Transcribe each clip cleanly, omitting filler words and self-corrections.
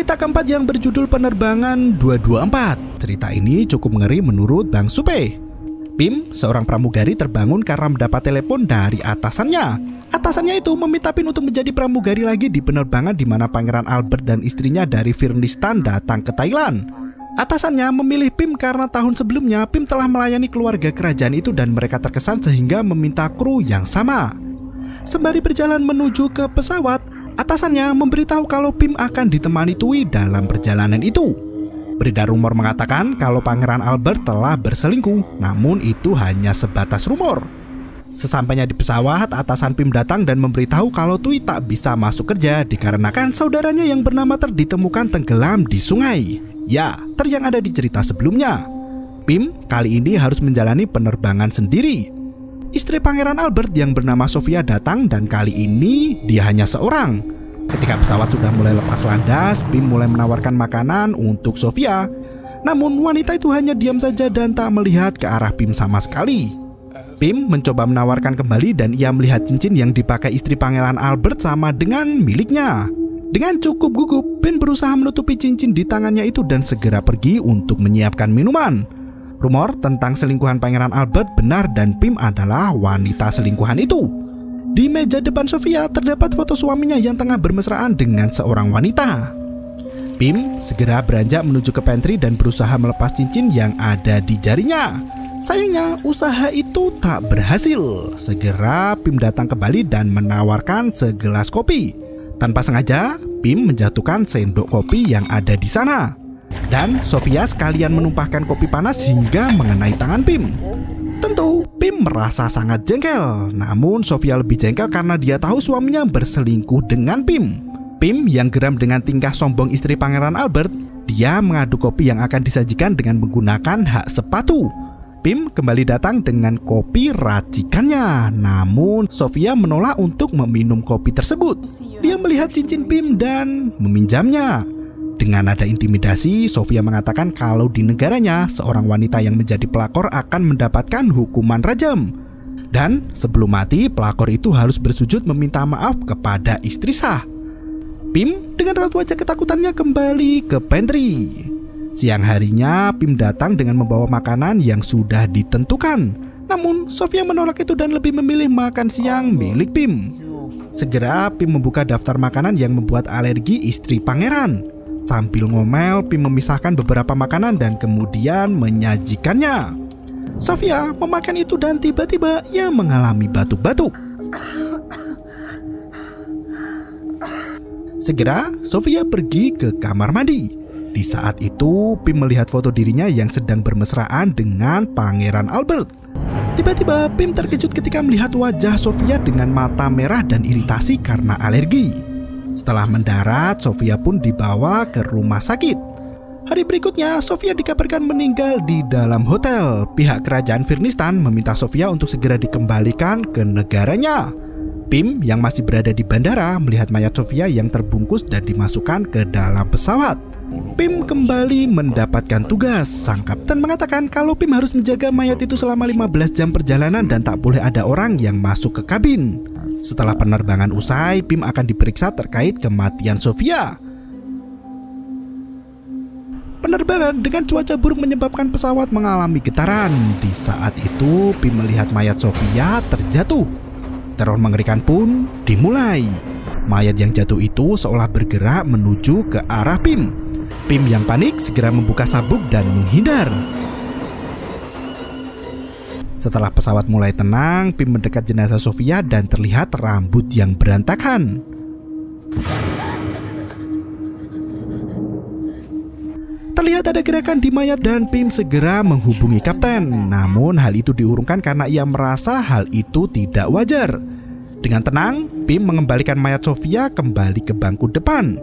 Cerita keempat yang berjudul Penerbangan 224. Cerita ini cukup mengeri menurut Bang Supe. Pim, seorang pramugari, terbangun karena mendapat telepon dari atasannya. Atasannya itu meminta Pim untuk menjadi pramugari lagi di penerbangan di mana Pangeran Albert dan istrinya dari Firnistan datang ke Thailand. Atasannya memilih Pim karena tahun sebelumnya Pim telah melayani keluarga kerajaan itu dan mereka terkesan sehingga meminta kru yang sama. Sembari berjalan menuju ke pesawat, atasannya memberitahu kalau Pim akan ditemani Tui dalam perjalanan itu. Beredar rumor mengatakan kalau Pangeran Albert telah berselingkuh, namun itu hanya sebatas rumor. Sesampainya di pesawat, atasan Pim datang dan memberitahu kalau Tui tak bisa masuk kerja dikarenakan saudaranya yang bernama Ter ditemukan tenggelam di sungai. Ya, Ter yang ada di cerita sebelumnya. Pim kali ini harus menjalani penerbangan sendiri. Istri Pangeran Albert yang bernama Sofia datang dan kali ini dia hanya seorang. Ketika pesawat sudah mulai lepas landas, Pim mulai menawarkan makanan untuk Sofia. Namun wanita itu hanya diam saja dan tak melihat ke arah Pim sama sekali. Pim mencoba menawarkan kembali dan ia melihat cincin yang dipakai istri Pangeran Albert sama dengan miliknya. Dengan cukup gugup, Pim berusaha menutupi cincin di tangannya itu dan segera pergi untuk menyiapkan minuman. Rumor tentang selingkuhan Pangeran Albert benar dan Pim adalah wanita selingkuhan itu. Di meja depan Sofia terdapat foto suaminya yang tengah bermesraan dengan seorang wanita. Pim segera beranjak menuju ke pantry dan berusaha melepas cincin yang ada di jarinya. Sayangnya usaha itu tak berhasil. Segera Pim datang kembali dan menawarkan segelas kopi. Tanpa sengaja, Pim menjatuhkan sendok kopi yang ada di sana. Dan Sofia sekalian menumpahkan kopi panas hingga mengenai tangan Pim. Tentu Pim merasa sangat jengkel. Namun Sofia lebih jengkel karena dia tahu suaminya berselingkuh dengan Pim. Pim yang geram dengan tingkah sombong istri Pangeran Albert, dia mengadu kopi yang akan disajikan dengan menggunakan hak sepatu. Pim kembali datang dengan kopi racikannya. Namun Sofia menolak untuk meminum kopi tersebut. Dia melihat cincin Pim dan meminjamnya. Dengan nada intimidasi, Sofia mengatakan kalau di negaranya seorang wanita yang menjadi pelakor akan mendapatkan hukuman rajam. Dan sebelum mati, pelakor itu harus bersujud meminta maaf kepada istri sah. Pim dengan raut wajah ketakutannya kembali ke pantry. Siang harinya, Pim datang dengan membawa makanan yang sudah ditentukan. Namun Sofia menolak itu dan lebih memilih makan siang milik Pim. Segera Pim membuka daftar makanan yang membuat alergi istri pangeran. Sambil ngomel, Pim memisahkan beberapa makanan dan kemudian menyajikannya. Sofia memakan itu dan tiba-tiba ia mengalami batuk-batuk. Segera Sofia pergi ke kamar mandi. Di saat itu Pim melihat foto dirinya yang sedang bermesraan dengan Pangeran Albert. Tiba-tiba Pim terkejut ketika melihat wajah Sofia dengan mata merah dan iritasi karena alergi. Setelah mendarat, Sofia pun dibawa ke rumah sakit. Hari berikutnya, Sofia dikabarkan meninggal di dalam hotel. Pihak kerajaan Firnistan meminta Sofia untuk segera dikembalikan ke negaranya. Pim yang masih berada di bandara melihat mayat Sofia yang terbungkus dan dimasukkan ke dalam pesawat. Pim kembali mendapatkan tugas. Sang kapten mengatakan kalau Pim harus menjaga mayat itu selama 15 jam perjalanan dan tak boleh ada orang yang masuk ke kabin. Setelah penerbangan usai, Pim akan diperiksa terkait kematian Sofia. Penerbangan dengan cuaca buruk menyebabkan pesawat mengalami getaran. Di saat itu, Pim melihat mayat Sofia terjatuh. Teror mengerikan pun dimulai. Mayat yang jatuh itu seolah bergerak menuju ke arah Pim. Pim yang panik segera membuka sabuk dan menghindar. Setelah pesawat mulai tenang, Pim mendekat jenazah Sofia dan terlihat rambut yang berantakan. Terlihat ada gerakan di mayat dan Pim segera menghubungi kapten. Namun hal itu diurungkan karena ia merasa hal itu tidak wajar. Dengan tenang, Pim mengembalikan mayat Sofia kembali ke bangku depan.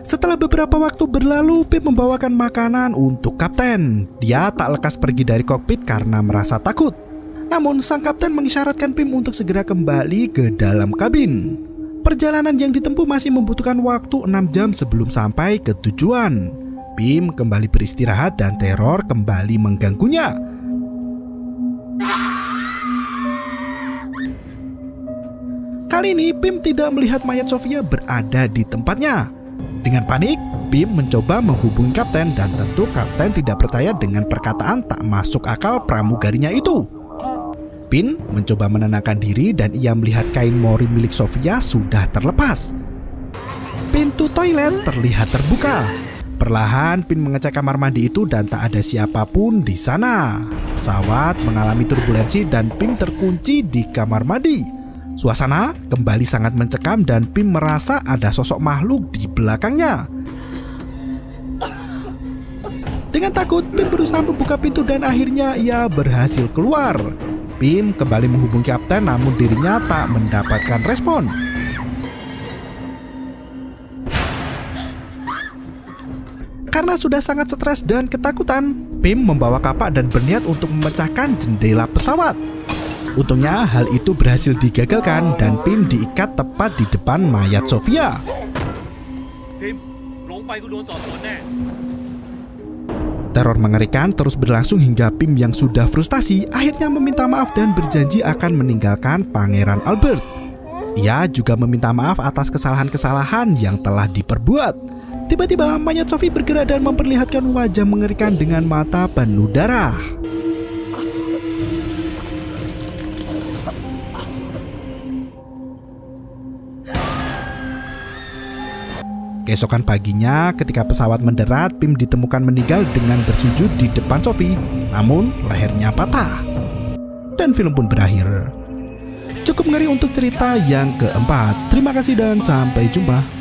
Setelah beberapa waktu berlalu, Pim membawakan makanan untuk kapten. Dia tak lekas pergi dari kokpit karena merasa takut. Namun sang kapten mengisyaratkan Pim untuk segera kembali ke dalam kabin. Perjalanan yang ditempuh masih membutuhkan waktu 6 jam sebelum sampai ke tujuan. Pim kembali beristirahat dan teror kembali mengganggunya. Kali ini Pim tidak melihat mayat Sofia berada di tempatnya. Dengan panik, Pim mencoba menghubungi kapten dan tentu kapten tidak percaya dengan perkataan tak masuk akal pramugarinya itu. Pim mencoba menenangkan diri dan ia melihat kain mori milik Sofia sudah terlepas. Pintu toilet terlihat terbuka. Perlahan Pim mengecek kamar mandi itu dan tak ada siapapun di sana. Pesawat mengalami turbulensi dan Pim terkunci di kamar mandi. Suasana kembali sangat mencekam dan Pim merasa ada sosok makhluk di belakangnya. Dengan takut, Pim berusaha membuka pintu dan akhirnya ia berhasil keluar. Pim kembali menghubungi kapten namun dirinya tak mendapatkan respon. Karena sudah sangat stres dan ketakutan, Pim membawa kapak dan berniat untuk memecahkan jendela pesawat. Untungnya hal itu berhasil digagalkan dan Pim diikat tepat di depan mayat Sofia. Teror mengerikan terus berlangsung hingga Pim yang sudah frustasi akhirnya meminta maaf dan berjanji akan meninggalkan Pangeran Albert. Ia juga meminta maaf atas kesalahan-kesalahan yang telah diperbuat. Tiba-tiba mayat Sophie bergerak dan memperlihatkan wajah mengerikan dengan mata penuh darah. Keesokan paginya, ketika pesawat mendarat, Pim ditemukan meninggal dengan bersujud di depan Sophie, namun lehernya patah. Dan film pun berakhir. Cukup ngeri untuk cerita yang keempat. Terima kasih dan sampai jumpa.